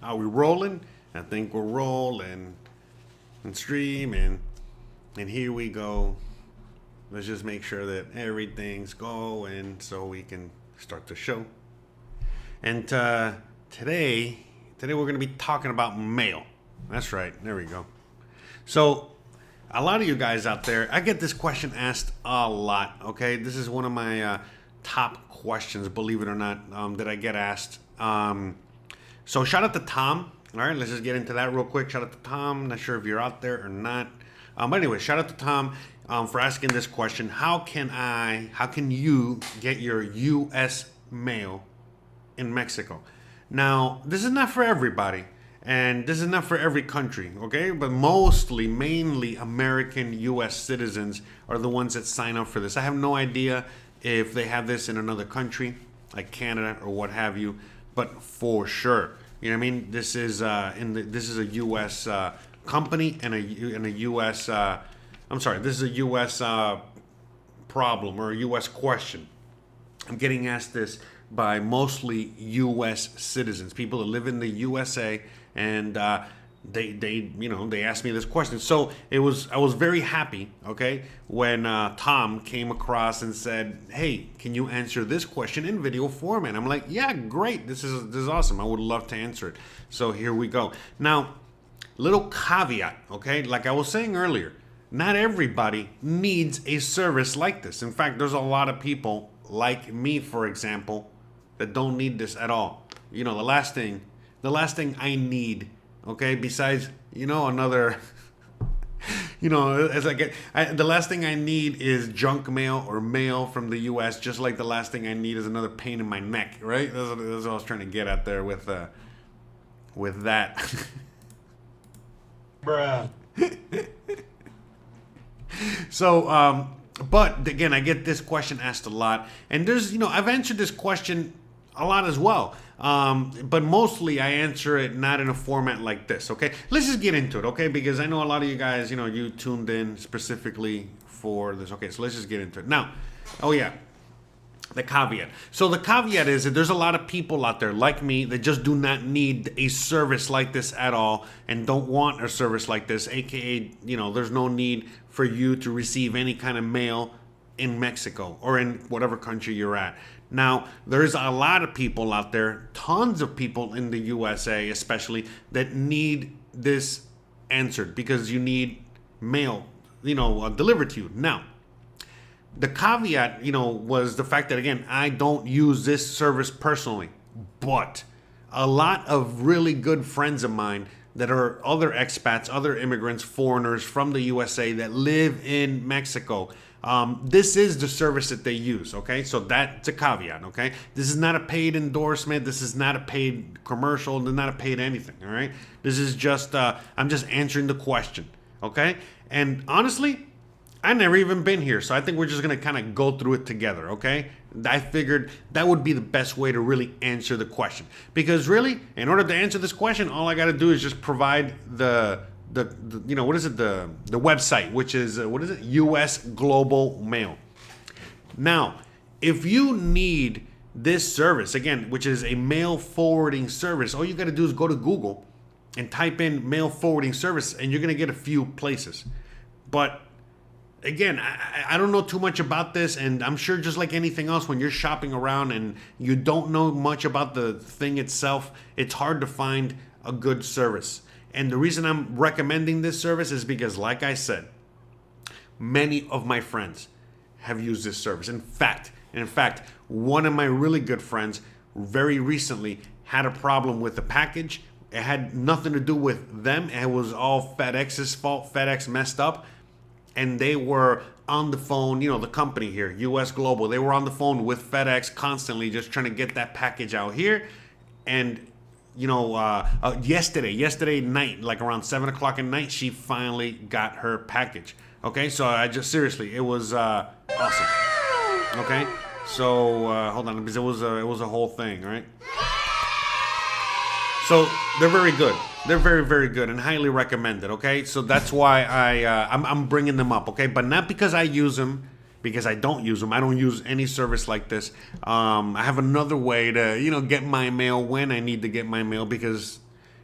Are we rolling? I think we're rolling. And streaming. And here we go. Let's just make sure that everything's going so we can start the show. And today we're going to be talking about mail. That's right. There we go. So a lot of you guys out there, I get this question asked a lot. Okay, this is one of my top questions, believe it or not, that I get asked. So shout out to Tom. All right, let's just get into that real quick. Shout out to Tom. Not sure if you're out there or not. But anyway, shout out to Tom for asking this question. How can you get your U.S. mail in Mexico? Now, this is not for everybody, and this is not for every country, okay? But mainly American U.S. citizens are the ones that sign up for this. I have no idea if they have this in another country, like Canada or what have you, but for sure, you know what I mean? This is this is a U.S. Company and a U.S. This is a U.S. Problem or a U.S. question. I'm getting asked this by mostly U.S. citizens, people that live in the USA, and they asked me this question. So I was very happy, okay, when Tom came across and said, "Hey, can you answer this question in video format?" I'm like, "Yeah, great. This is awesome. I would love to answer it." So here we go. Now, little caveat, okay? Like I was saying earlier, not everybody needs a service like this. In fact, there's a lot of people like me, for example, that don't need this at all. You know, the last thing I need, okay, besides, another, as the last thing I need is junk mail or mail from the U.S., just like the last thing I need is another pain in my neck, right? That's what I was trying to get at there with that. Bruh. So, but again, I get this question asked a lot, and there's, I've answered this question a lot as well. But mostly I answer it not in a format like this, okay? Let's just get into it, okay? Because I know a lot of you guys, you tuned in specifically for this. Okay, so let's just get into it. Now, the caveat. So the caveat is that there's a lot of people out there like me that just do not need a service like this at all and don't want a service like this, aka, there's no need for you to receive any kind of mail in Mexico or in whatever country you're at. Now, there's a lot of people out there, tons of people in the USA especially, that need this answered because you need mail, delivered to you. Now, the caveat, was the fact that, again, I don't use this service personally, but a lot of really good friends of mine that are other expats, other immigrants, foreigners from the USA that live in Mexico, this is the service that they use, okay? So that's a caveat, okay? This is not a paid endorsement. This is not a paid commercial. This is not a paid anything, all right? This is just, I'm just answering the question, okay? And honestly, I've never even been here, so I think we're just going to kind of go through it together, okay? I figured that would be the best way to really answer the question. Because really, in order to answer this question, all I got to do is just provide the website, which is, U.S. Global Mail. Now, if you need this service, again, which is a mail forwarding service, all you got to do is go to Google and type in mail forwarding service, and you're going to get a few places. But again, I don't know too much about this, and I'm sure just like anything else, when you're shopping around and you don't know much about the thing itself, it's hard to find a good service. And the reason I'm recommending this service is because, like I said, many of my friends have used this service. In fact, one of my really good friends very recently had a problem with the package. It had nothing to do with them. It was all FedEx's fault. FedEx messed up. And they were on the phone, the company here, US Global. They were on the phone with FedEx constantly just trying to get that package out here. And, yesterday night, like around 7 o'clock at night, she finally got her package. Okay, so it was awesome. Okay, so hold on, because it was a whole thing, right? So they're very good. They're very, very good and highly recommended, okay? So that's why I'm bringing them up, okay? But not because I use them because I don't use them. I don't use any service like this. I have another way to, get my mail when I need to get my mail, because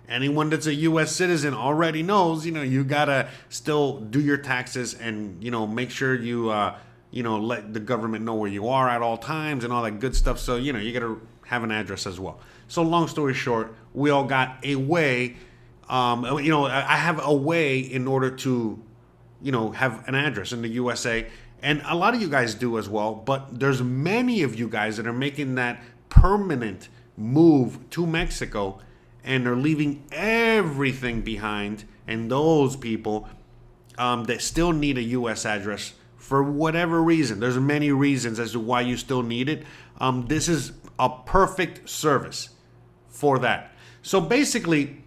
anyone that's a U.S. citizen already knows, you gotta still do your taxes and, make sure you, let the government know where you are at all times and all that good stuff. So, you gotta have an address as well. So long story short, we all got a way. I have a way in order to, have an address in the USA. And a lot of you guys do as well, but there's many of you guys that are making that permanent move to Mexico and are leaving everything behind. And those people that still need a U.S. address for whatever reason, there's many reasons as to why you still need it. This is a perfect service for that. So basically,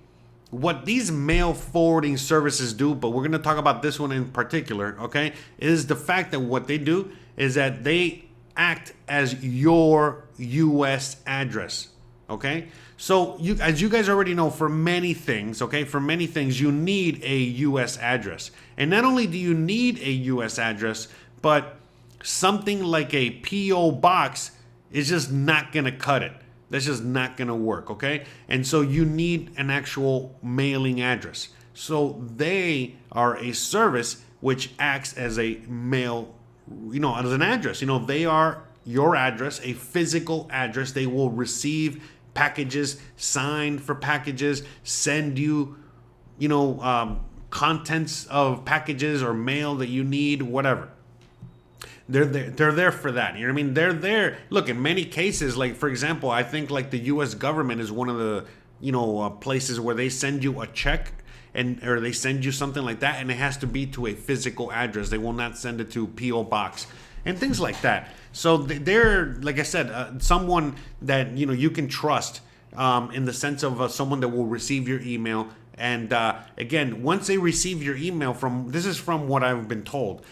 what these mail forwarding services do, but we're going to talk about this one in particular, okay, is the fact that what they do is that they act as your U.S. address, okay? So as you guys already know, for many things, you need a U.S. address. And not only do you need a U.S. address, but something like a P.O. box is just not going to cut it. That's just not going to work, okay? And so you need an actual mailing address. So they are a service which acts as a mail, as an address. They are your address, a physical address. They will receive packages, sign for packages, send you, contents of packages or mail that you need, whatever. They're there for that. You know what I mean? They're there. Look, in many cases, like, for example, I think like the U.S. government is one of the, places where they send you a check or they send you something like that, and it has to be to a physical address. They will not send it to P.O. Box and things like that. So they're, like I said, someone that, you can trust in the sense of someone that will receive your email. And again, once they receive your email this is from what I've been told,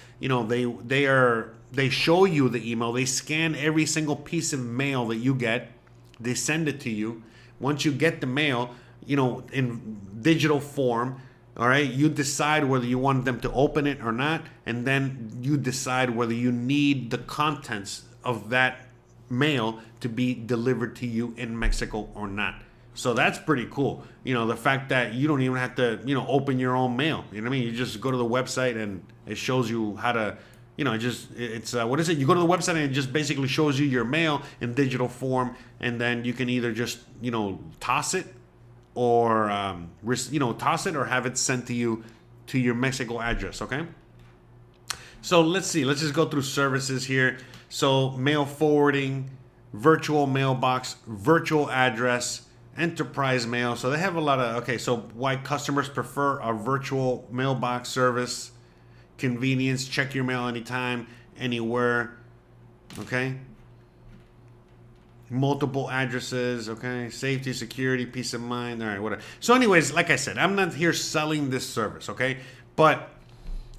they show you the email, they scan every single piece of mail that you get, they send it to you. Once you get the mail, in digital form, all right, you decide whether you want them to open it or not, and then you decide whether you need the contents of that mail to be delivered to you in Mexico or not. So that's pretty cool. The fact that you don't even have to, open your own mail. You know what I mean? You just go to the website and it shows you how to, what is it? You go to the website and it just basically shows you your mail in digital form. And then you can either just, toss it or, toss it or have it sent to you to your Mexico address. Okay. So let's see. Let's just go through services here. So mail forwarding, virtual mailbox, virtual address, enterprise mail. So they have a lot of, so why customers prefer a virtual mailbox service: convenience, check your mail anytime, anywhere, okay? Multiple addresses, okay? Safety, security, peace of mind, all right, whatever. So anyways, like I said, I'm not here selling this service, okay? But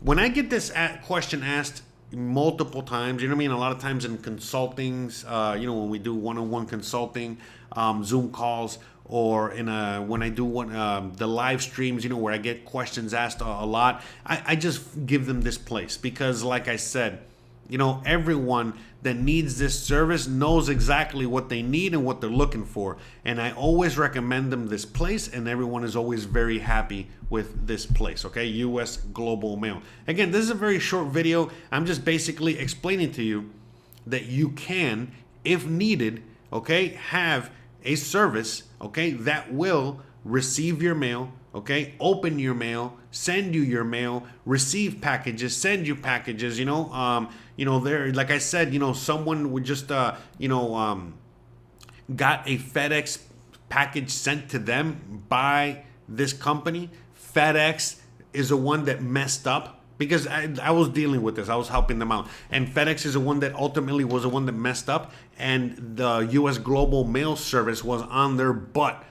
when I get this question asked multiple times, you know what I mean? A lot of times in consultings, when we do one-on-one consulting, Zoom calls, or when I do the live streams, where I get questions asked a lot, I just give them this place because, like I said, everyone that needs this service knows exactly what they need and what they're looking for. And I always recommend them this place, and everyone is always very happy with this place, okay? U.S. Global Mail. Again, this is a very short video. I'm just basically explaining to you that you can, if needed, okay, have a service, okay, that will receive your mail, okay, open your mail, send you your mail, receive packages, send you packages, there, like I said, someone would just, got a FedEx package sent to them by this company. FedEx is the one that messed up, because I was dealing with this. I was helping them out. And FedEx is the one that ultimately was the one that messed up. And the U.S. Global Mail Service was on their butt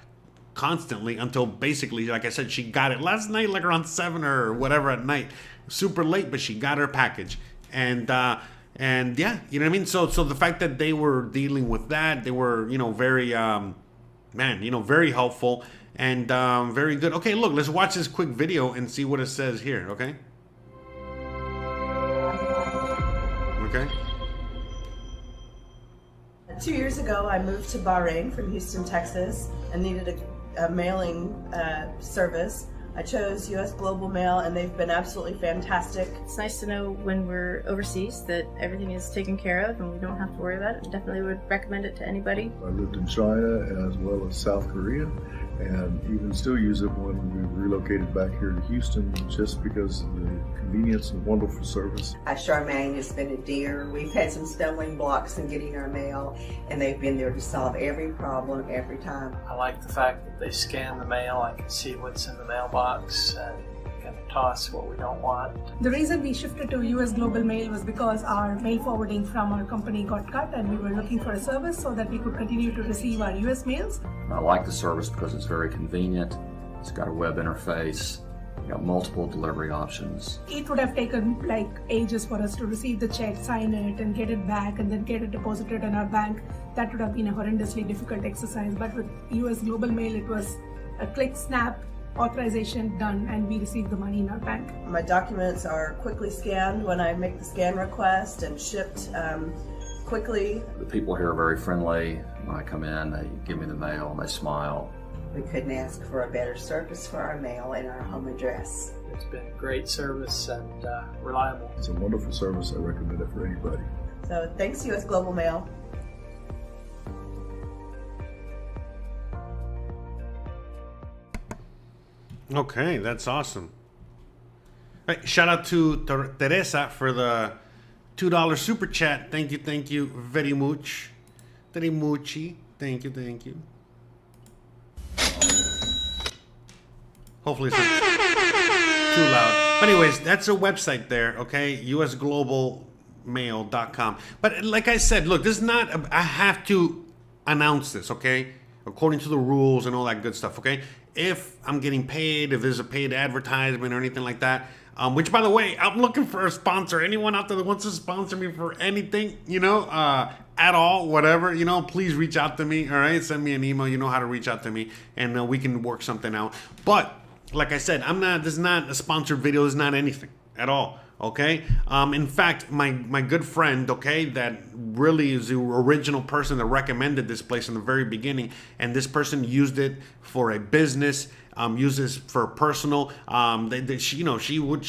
constantly until basically, like I said, she got it last night, like around 7 or whatever at night. Super late, but she got her package. And yeah, you know what I mean? So the fact that they were dealing with that, they were, very, very helpful and very good. Okay, look, let's watch this quick video and see what it says here, okay? Okay. 2 years ago, I moved to Bahrain from Houston, Texas, and needed a mailing service. I chose US Global Mail, and they've been absolutely fantastic. It's nice to know when we're overseas that everything is taken care of and we don't have to worry about it. I definitely would recommend it to anybody. I lived in China as well as South Korea, and even still use it when we relocated back here to Houston, just because of the convenience and wonderful service. Charmaine has been a dear. We've had some stumbling blocks in getting our mail, and they've been there to solve every problem every time. I like the fact that they scan the mail. I can see what's in the mailbox and can toss what we don't want. The reason we shifted to US Global Mail was because our mail forwarding from our company got cut, and we were looking for a service so that we could continue to receive our US mails. I like the service because it's very convenient. It's got a web interface. You got multiple delivery options. It would have taken like ages for us to receive the check, sign it, and get it back, and then get it deposited in our bank. That would have been a horrendously difficult exercise. But with US Global Mail, it was a click, snap, authorization done, and we received the money in our bank. My documents are quickly scanned when I make the scan request and shipped quickly. The people here are very friendly. When I come in, they give me the mail and they smile. We couldn't ask for a better service for our mail and our home address. It's been great service and reliable. It's a wonderful service. I recommend it for anybody. So thanks, US Global Mail. Okay, that's awesome. Right, shout out to Teresa for the $2 super chat. Thank you very much. Very muchy. Thank you. Hopefully it's not too loud. But anyways, that's a website there, okay? usglobalmail.com. But like I said, look, this is not, I have to announce this, okay? According to the rules and all that good stuff, okay? If I'm getting paid, if there's a paid advertisement or anything like that, which, by the way, I'm looking for a sponsor. Anyone out there that wants to sponsor me for anything, at all, whatever, please reach out to me, all right? Send me an email. You know how to reach out to me, and we can work something out. But, like I said, this is not a sponsored video. This is not anything at all, okay? In fact, my good friend, okay, that really is the original person that recommended this place in the very beginning, and this person used it for a business, uses for personal. She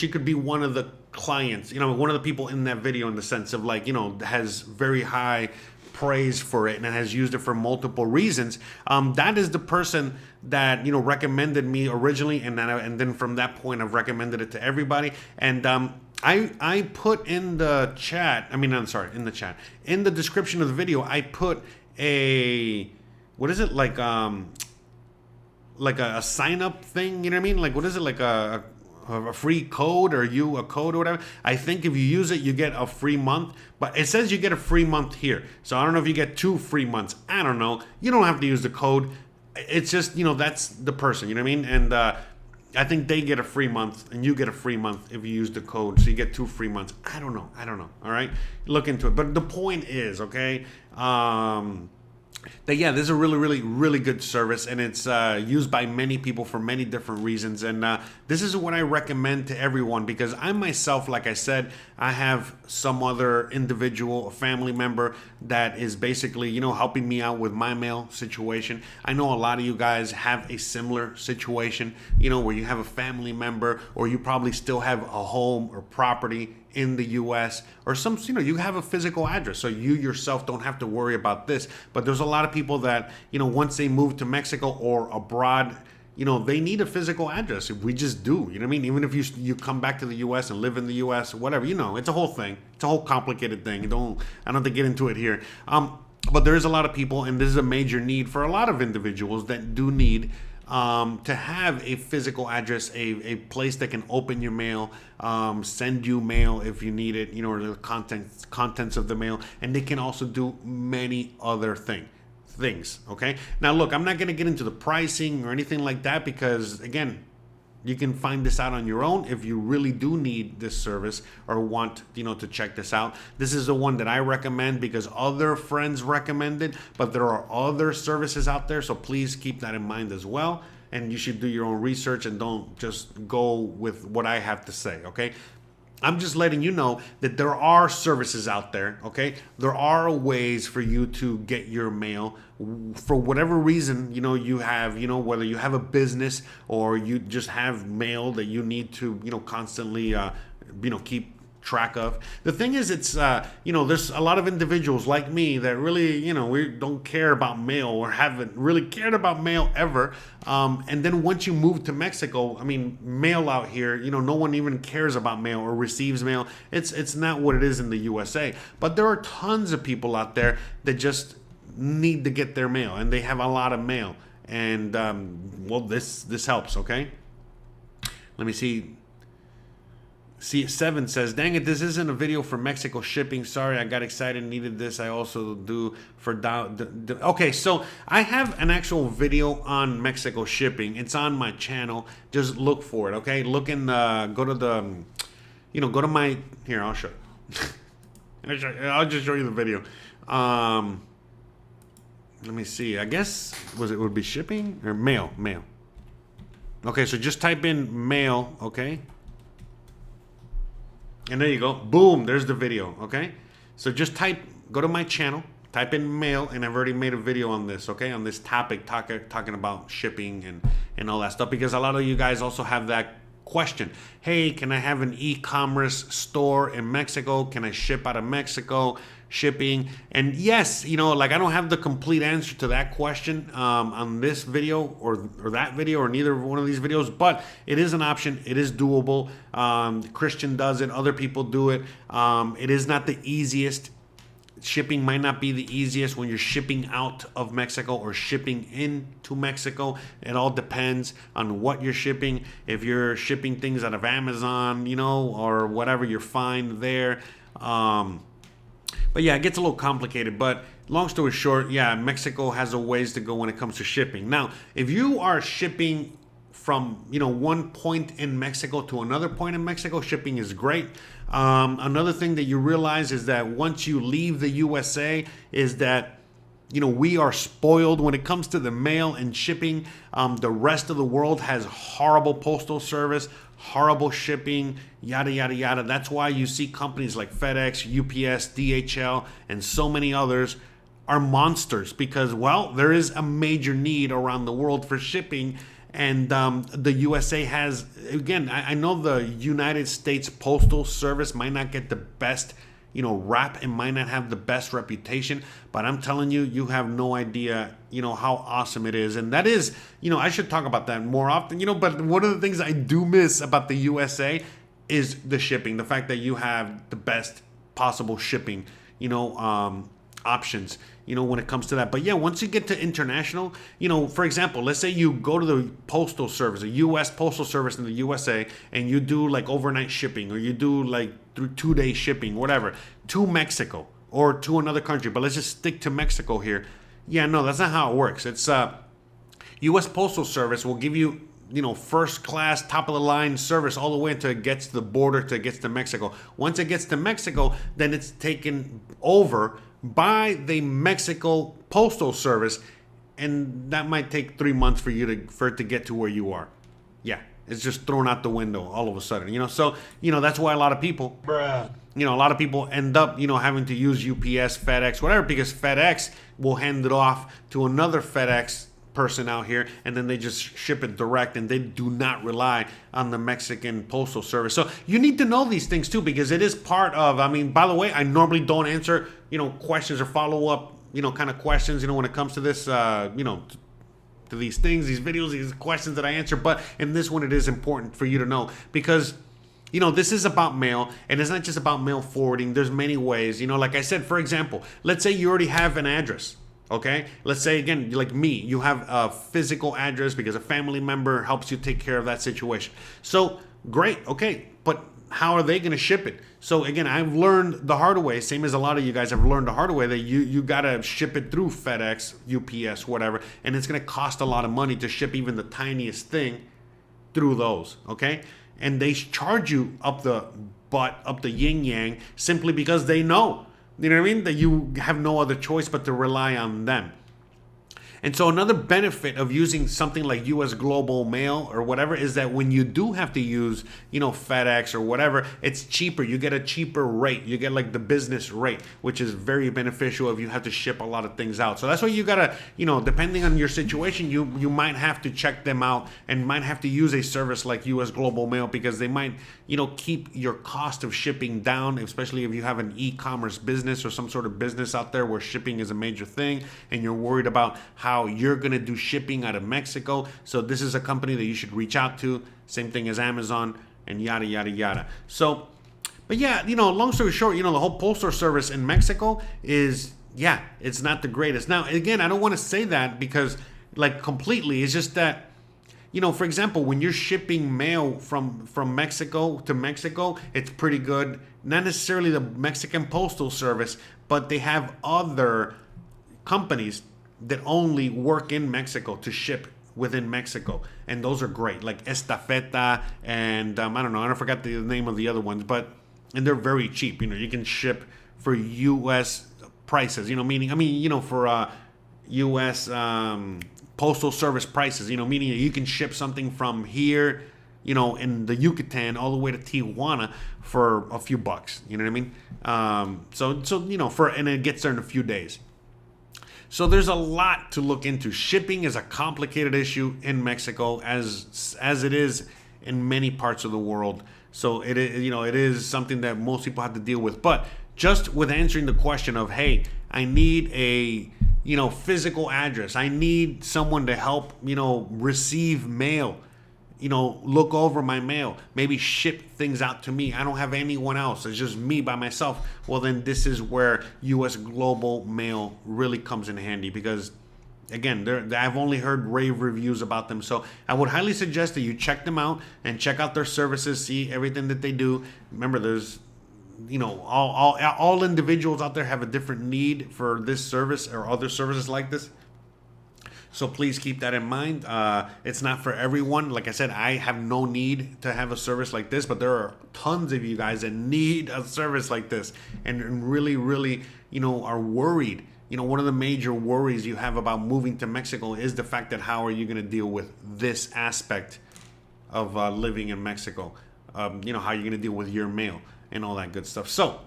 could be one of the clients, one of the people in that video, in the sense of has very high praise for it and has used it for multiple reasons. That is the person that recommended me originally, and then from that point I've recommended it to everybody. And I put in the chat. In the description of the video, I put a a sign up thing, what is it, like a free code or a code or whatever. I think if you use it, you get a free month, but it says you get a free month here. So I don't know if you get 2 free months. I don't know. You don't have to use the code. It's just, that's the person, And I think they get a free month and you get a free month if you use the code. So you get 2 free months. I don't know. All right. Look into it. But the point is, okay, that this is a really good service, and it's used by many people for many different reasons. And this is what I recommend to everyone, because I myself, like I said, I have some other individual, a family member that is basically helping me out with my mail situation. I know a lot of you guys have a similar situation, where you have a family member, or you probably still have a home or property in the US, or you have a physical address, so you yourself don't have to worry about this. But there's a lot of people that once they move to Mexico or abroad, they need a physical address. We just do, even if you come back to the US and live in the US, whatever, it's a whole thing. It's a whole complicated thing. I don't have to get into it here. But there is a lot of people, and this is a major need for a lot of individuals that do need to have a physical address, a place that can open your mail, send you mail if you need it, or the contents of the mail, and they can also do many other things. Okay. Now, look, I'm not going to get into the pricing or anything like that, because again, you can find this out on your own if you really do need this service or want, to check this out. This is the one that I recommend because other friends recommend it, but there are other services out there, so please keep that in mind as well. And you should do your own research and don't just go with what I have to say, okay? I'm just letting you know that there are services out there, okay? There are ways for you to get your mail for whatever reason, you have, whether you have a business or you just have mail that you need to, constantly, keep track of. The thing is, it's there's a lot of individuals like me that really we don't care about mail or haven't really cared about mail ever, and then once you move to Mexico, I mean, mail out here, no one even cares about mail or receives mail. It's not what it is in the USA, but there are tons of people out there that just need to get their mail, and they have a lot of mail, and well, this helps. Okay, let me see. C7 says, dang it, this isn't a video for Mexico shipping. Sorry, I got excited and needed this. I also do for okay, so I have an actual video on Mexico shipping. It's on my channel. Just look for it, okay? Look in go to the, go to my, here, I'll show you. I'll just show you the video. Let me see. I guess, would be shipping or mail? Mail. Okay, so just type in mail, okay? And there you go. Boom, there's the video, okay? So just go to my channel, type in mail, and I've already made a video on this, okay? On this topic, talking about shipping and all that stuff, because a lot of you guys also have that question. Hey, can I have an e-commerce store in Mexico? Can I ship out of Mexico? Shipping? And yes, I don't have the complete answer to that question on this video or that video or neither one of these videos, but it is an option. It is doable. Christian does it. Other people do it. It is not the easiest. Shipping might not be the easiest when you're shipping out of Mexico or shipping into Mexico. It all depends on what you're shipping. If you're shipping things out of Amazon, or whatever, you're fine there. But yeah, it gets a little complicated. But long story short, yeah, Mexico has a ways to go when it comes to shipping. Now, if you are shipping from one point in Mexico to another point in Mexico, shipping is great. Another thing that you realize is that once you leave the USA is that we are spoiled when it comes to the mail and shipping. The rest of the world has horrible postal service, horrible shipping, yada, yada, yada. That's why you see companies like FedEx, UPS, DHL, and so many others are monsters because, well, there is a major need around the world for shipping. And the USA has, again, I know the United States Postal Service might not get the best rap and might not have the best reputation, but I'm telling you, you have no idea, how awesome it is. And that is, I should talk about that more often, but one of the things I do miss about the USA is the shipping, the fact that you have the best possible shipping, options, when it comes to that. But yeah, once you get to international, for example, let's say you go to the postal service, a U.S. postal service in the USA, and you do like overnight shipping, or you do like 2-day shipping, whatever, to Mexico or to another country. But let's just stick to Mexico here. Yeah, no, that's not how it works. It's U.S. Postal Service will give you, first class, top of the line service all the way until it gets to the border, till it gets to Mexico. Once it gets to Mexico, then it's taken over by the Mexico Postal Service, and that might take 3 months for it to get to where you are. Yeah, it's just thrown out the window all of a sudden, so that's why a lot of people, a lot of people end up having to use UPS, FedEx, whatever, because FedEx will hand it off to another FedEx person out here, and then they just ship it direct, and they do not rely on the Mexican Postal Service. So you need to know these things too, because it is part of, by the way, I normally don't answer, questions or follow-up, kind of questions, when it comes to this, to these things, these videos, these questions that I answer. But in this one, it is important for you to know, because this is about mail, and it's not just about mail forwarding. There's many ways, like I said, for example, let's say you already have an address. Okay, let's say again, like me, you have a physical address because a family member helps you take care of that situation. So great, okay, but how are they going to ship it? So again, I've learned the hard way, same as a lot of you guys have learned the hard way, that you got to ship it through FedEx, UPS, whatever, and it's going to cost a lot of money to ship even the tiniest thing through those, okay? And they charge you up the butt, up the yin yang, simply because they know. You know what I mean? That you have no other choice but to rely on them. And so another benefit of using something like US Global Mail or whatever is that when you do have to use, FedEx or whatever, it's cheaper. You get a cheaper rate. You get like the business rate, which is very beneficial if you have to ship a lot of things out. So that's why you gotta, depending on your situation, you might have to check them out and might have to use a service like US Global Mail because they might, keep your cost of shipping down, especially if you have an e-commerce business or some sort of business out there where shipping is a major thing and you're worried about how you're going to do shipping out of Mexico. So this is a company that you should reach out to. Same thing as Amazon and yada, yada, yada. So, but yeah, long story short, the whole postal service in Mexico is, it's not the greatest. Now, again, I don't want to say that because completely, it's just that, for example, when you're shipping mail from Mexico to Mexico, it's pretty good. Not necessarily the Mexican Postal Service, but they have other companies that only work in Mexico to ship within Mexico. And those are great, like Estafeta and I don't know, I forgot the name of the other ones, and they're very cheap. You can ship for U.S. prices, for U.S. Postal Service prices, meaning you can ship something from here, in the Yucatan all the way to Tijuana for a few bucks. You know what I mean? And it gets there in a few days. So there's a lot to look into. Shipping is a complicated issue in Mexico, as it is in many parts of the world. So it is something that most people have to deal with. But just with answering the question of, hey, I need a physical address. I need someone to help receive mail. Look over my mail, maybe ship things out to me. I don't have anyone else. It's just me by myself. Well, then this is where US Global Mail really comes in handy because, again, I've only heard rave reviews about them. So I would highly suggest that you check them out and check out their services, see everything that they do. Remember, there's, all individuals out there have a different need for this service or other services like this. So please keep that in mind. It's not for everyone. Like I said, I have no need to have a service like this, but there are tons of you guys that need a service like this and really, really, are worried. One of the major worries you have about moving to Mexico is the fact that how are you going to deal with this aspect of living in Mexico? How are you going to deal with your mail and all that good stuff. So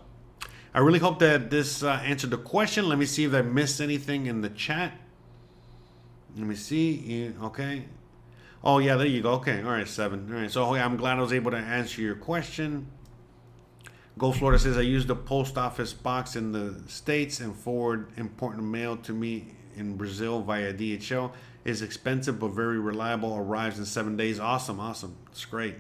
I really hope that this answered the question. Let me see if I missed anything in the chat. Let me see. Okay. Oh, yeah, there you go. Okay. All right, 7. All right. So I'm glad I was able to answer your question. Go Florida says, I use the post office box in the States and forward important mail to me in Brazil via DHL. It's expensive but very reliable. Arrives in 7 days. Awesome. It's great.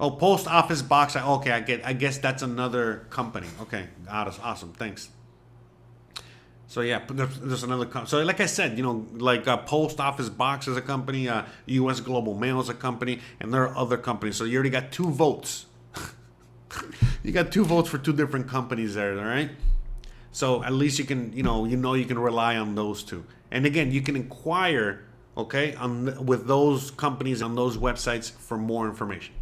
Oh, post office box. I guess that's another company. Okay. Awesome. Thanks. So yeah, there's another. So like I said, Post Office Box is a company, U.S. Global Mail is a company, and there are other companies. So you already got 2 votes. You got 2 votes for 2 different companies there, all right? So at least you can, you can rely on those 2. And again, you can inquire, okay, with those companies on those websites for more information.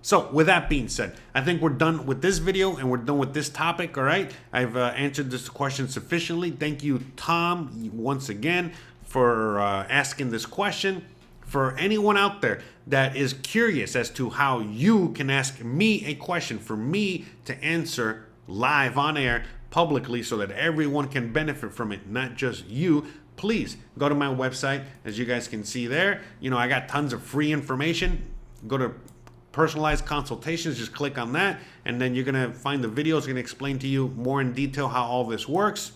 So with that being said, I think we're done with this video and we're done with this topic, all right? I've answered this question sufficiently. Thank you, Tom, once again for asking this question. For anyone out there that is curious as to how you can ask me a question for me to answer live on air publicly so that everyone can benefit from it, not just you, please go to my website. As you guys can see there, I got tons of free information. Go to personalized consultations, just click on that, and then you're gonna find the videos gonna explain to you more in detail how all this works.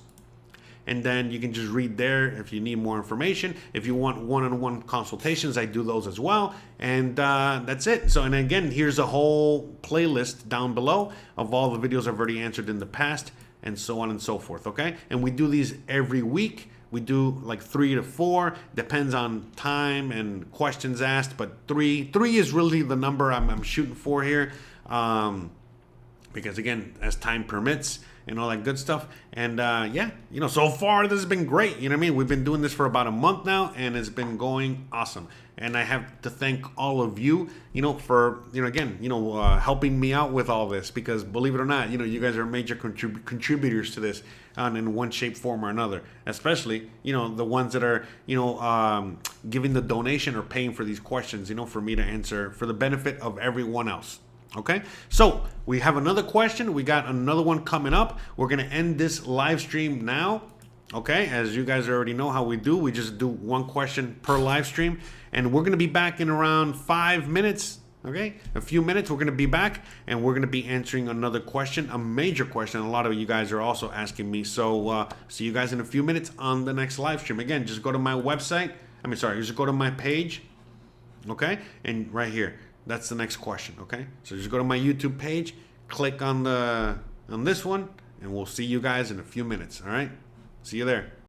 And then you can just read there if you need more information. If you want one-on-one consultations, I do those as well. And that's it. So, and again, here's a whole playlist down below of all the videos I've already answered in the past, and so on and so forth, okay? And we do these every week. We do like 3 to 4, depends on time and questions asked, but 3 is really the number I'm shooting for here. Because again, as time permits and all that good stuff. And yeah, you know, so far this has been great. You know what I mean? We've been doing this for about a month now, and it's been going awesome. And I have to thank all of you, you know, for, you know, again, you know, helping me out with all this, because believe it or not, you know, you guys are major contributors to this in one shape, form, or another. Especially, you know, the ones that are, you know, giving the donation or paying for these questions, you know, for me to answer for the benefit of everyone else. Okay, so we have another question. We got another one coming up. We're gonna end this live stream now. Okay, as you guys already know how we do, we just do one question per live stream, and we're gonna be back in around 5 minutes. Okay, a few minutes, we're gonna be back, and we're gonna be answering another question, a major question. A lot of you guys are also asking me. So see you guys in a few minutes on the next live stream. Again, just go to my website. Just go to my page. Okay, and right here, that's the next question. Okay, so just go to my YouTube page, click on this one, and we'll see you guys in a few minutes. All right, see you there.